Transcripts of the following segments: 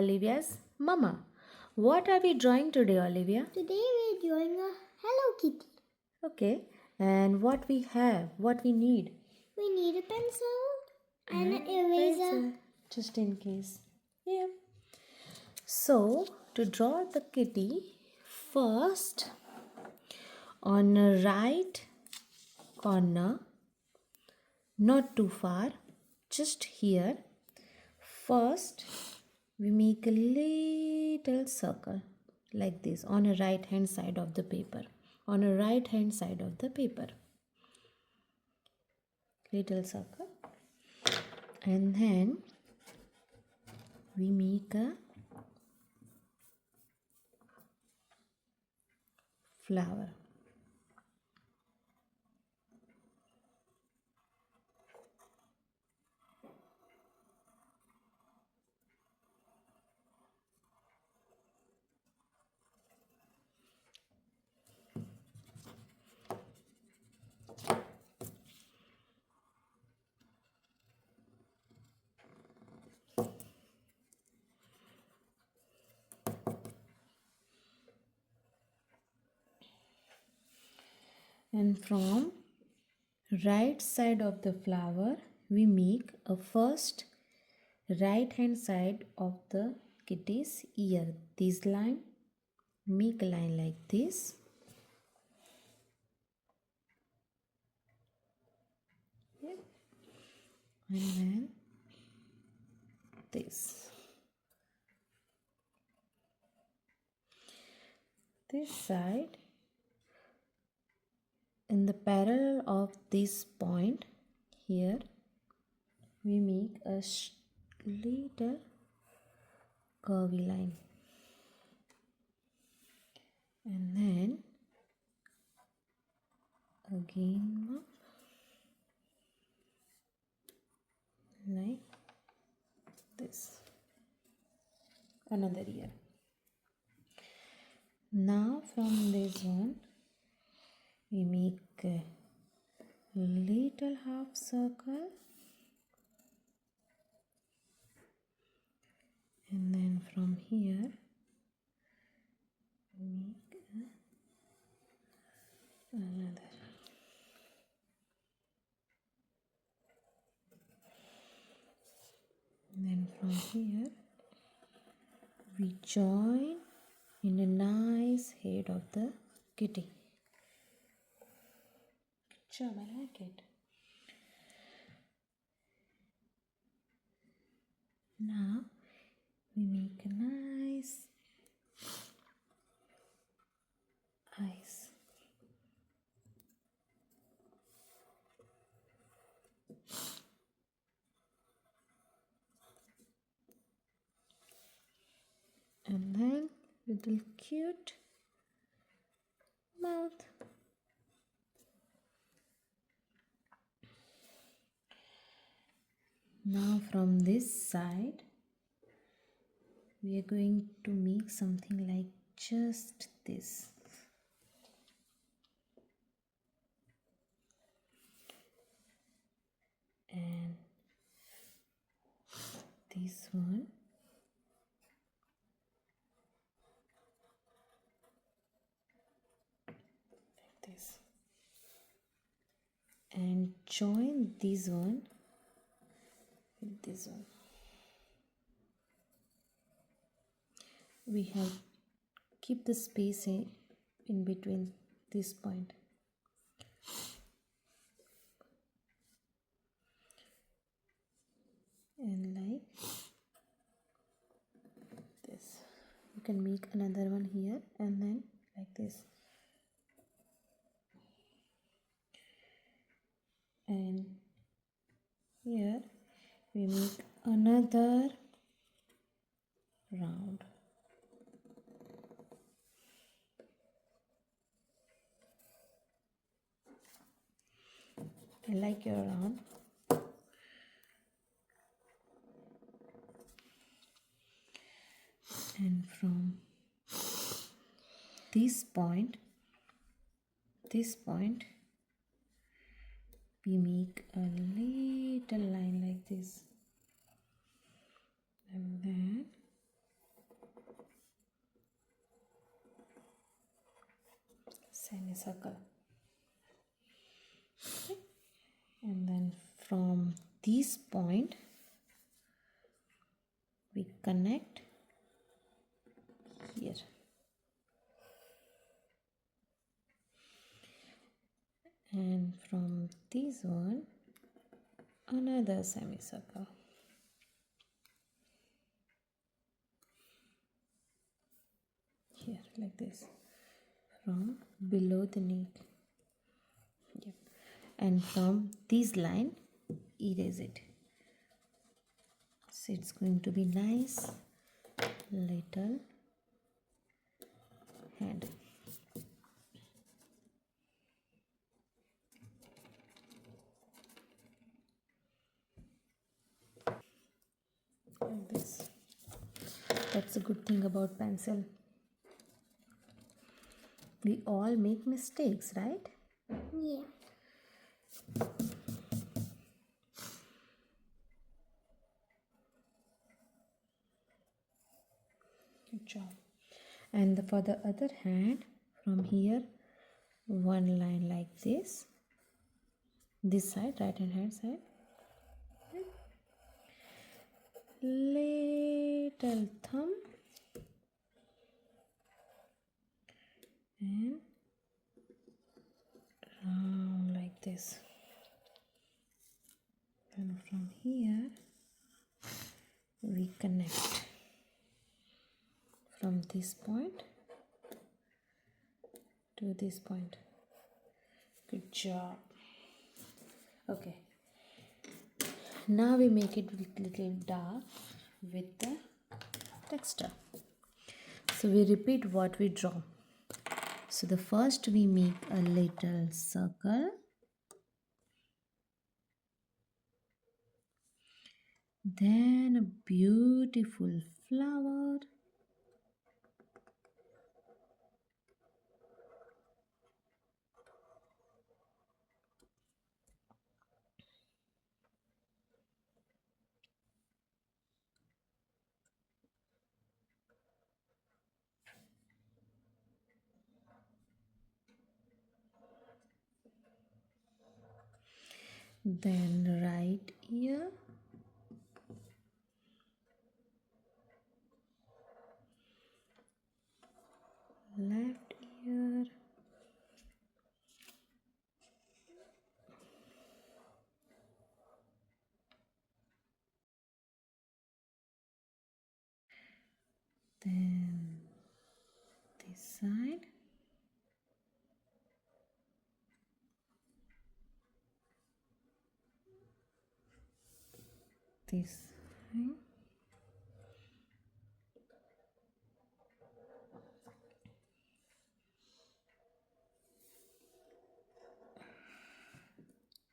Olivia's mama. What are we drawing today, Olivia? Today we're drawing a Hello Kitty. Okay, and what we have, what we need? We need a pencil and an eraser. Just in case. Yeah. So, to draw the kitty, first on the right corner, not too far, just here, first we make a little circle like this on the right hand side of the paper. On the right hand side of the paper, little circle, and then we make a flower. And from right side of the flower we make a first right hand side of the kitty's ear. This line, make a line like this, and then this side, in the parallel of this point here we make a little curvy line, and then again like this, another ear. Now from this one we make a little half circle, and then from here we make another. And then from here we join in a nice head of the kitty. Good job, I like it. Now we make a nice eyes. And then little cute mouth. Now from this side we are going to make something like just this. And this one. Like this. And join this one with this one. We have keep the space in between this point. And like this, you can make another one here, and then like this, and here we make another round. I like your round. And from this point we make a little line like this, and then semicircle. Okay. And then from this point we connect here. And from this one another semicircle. Here like this, from below the neck. Yep. And from this line erase it, so it's going to be nice little hand. Like this. That's a good thing about pencil. We all make mistakes, right? Yeah. Good job. And for the other hand, from here, one line like this side, right hand side, little thumb, and round like this. And from here, we connect from this point to this point. Good job. Okay, now we make it little dark with the texture. So we repeat what we draw. So the first we make a little circle, then a beautiful flower, then right ear, left ear, then this side, this side,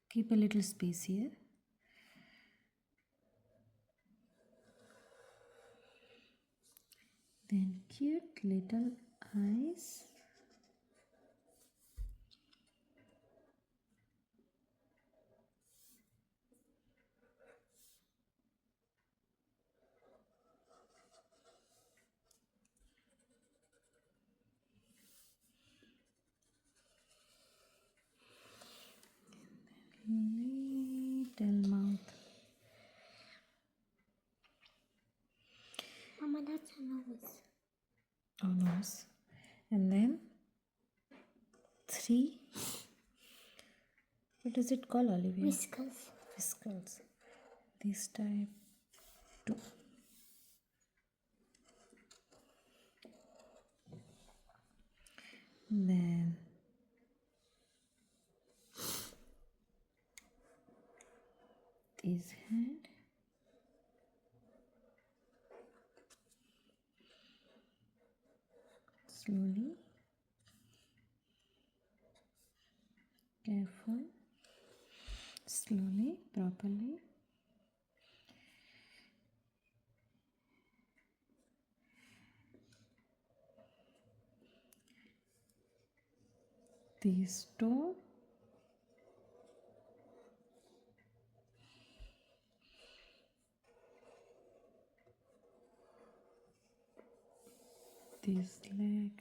keep a little space here, then cute little eyes, little mouth. Mama, that's a nose. Oh, nose. And then three, what is it called, Olivia? Whiskers. Whiskers. This type, two. Then this hand, slowly, careful, slowly, properly. This toe, this leg,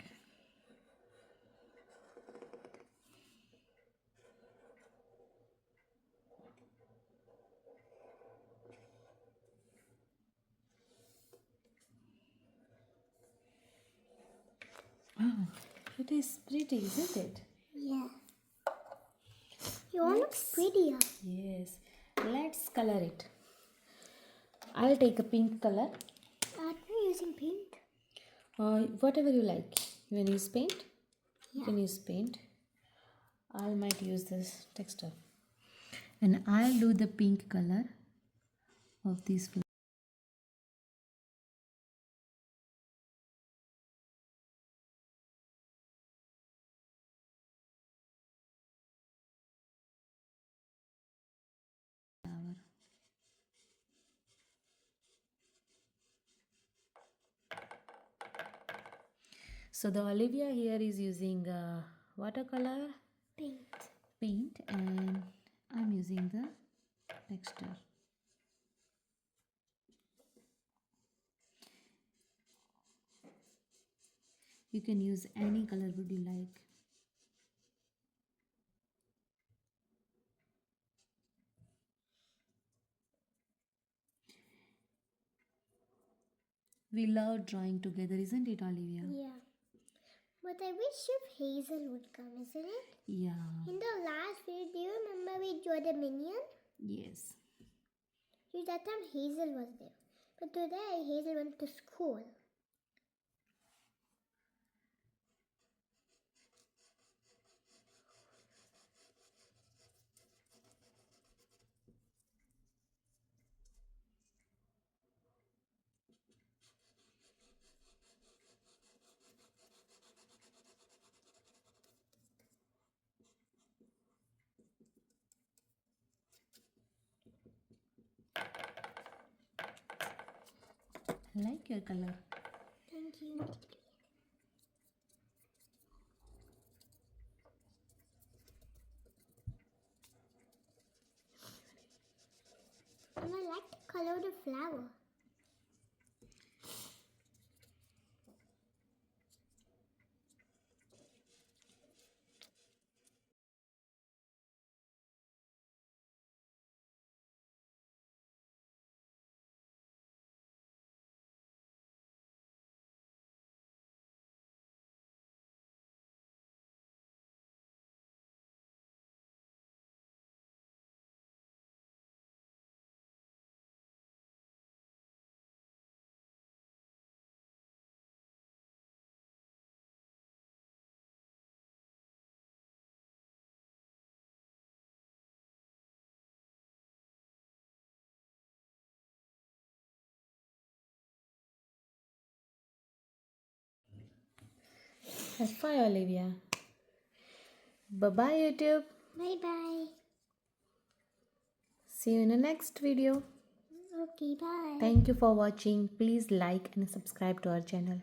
It is pretty, isn't it? Yeah. Yours looks prettier. Yes. Let's color it. I'll take a pink color. Aren't we using paint? Whatever you like. You can use paint? You Yeah. can use paint. I might use this texture. And I'll do the pink color of these flowers. So the Olivia here is using watercolor Paint. paint and I'm using the texture. You can use any color would you like. We love drawing together, isn't it, Olivia? Yeah. But I wish if Hazel would come, isn't it? Yeah. In the last video, do you remember we drew the minion? Yes. See, that time Hazel was there. But today Hazel went to school. I like your color. Thank you. And I like to color the flower. High five, Olivia. Bye bye, YouTube. Bye bye. See you in the next video. Okay, bye. Thank you for watching. Please like and subscribe to our channel.